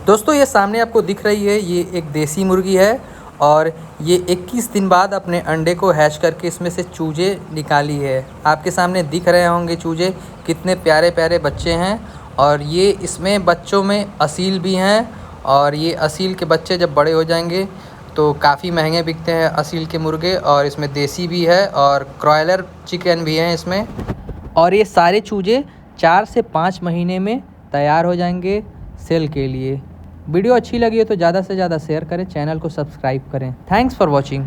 दोस्तों ये सामने आपको दिख रही है, ये एक देसी मुर्गी है और ये 21 दिन बाद अपने अंडे को हैच करके इसमें से चूजे निकाली है। आपके सामने दिख रहे होंगे चूजे, कितने प्यारे प्यारे बच्चे हैं। और ये इसमें बच्चों में असील भी हैं और ये असील के बच्चे जब बड़े हो जाएंगे तो काफ़ी महंगे बिकते हैं असील के मुर्गे। और इसमें देसी भी है और क्रॉयलर चिकन भी हैं इसमें। और ये सारे चूजे 4 से 5 महीने में तैयार हो जाएंगे सेल के लिए। वीडियो अच्छी लगी हो तो ज़्यादा से ज़्यादा शेयर करें, चैनल को सब्सक्राइब करें। Thanks for watching.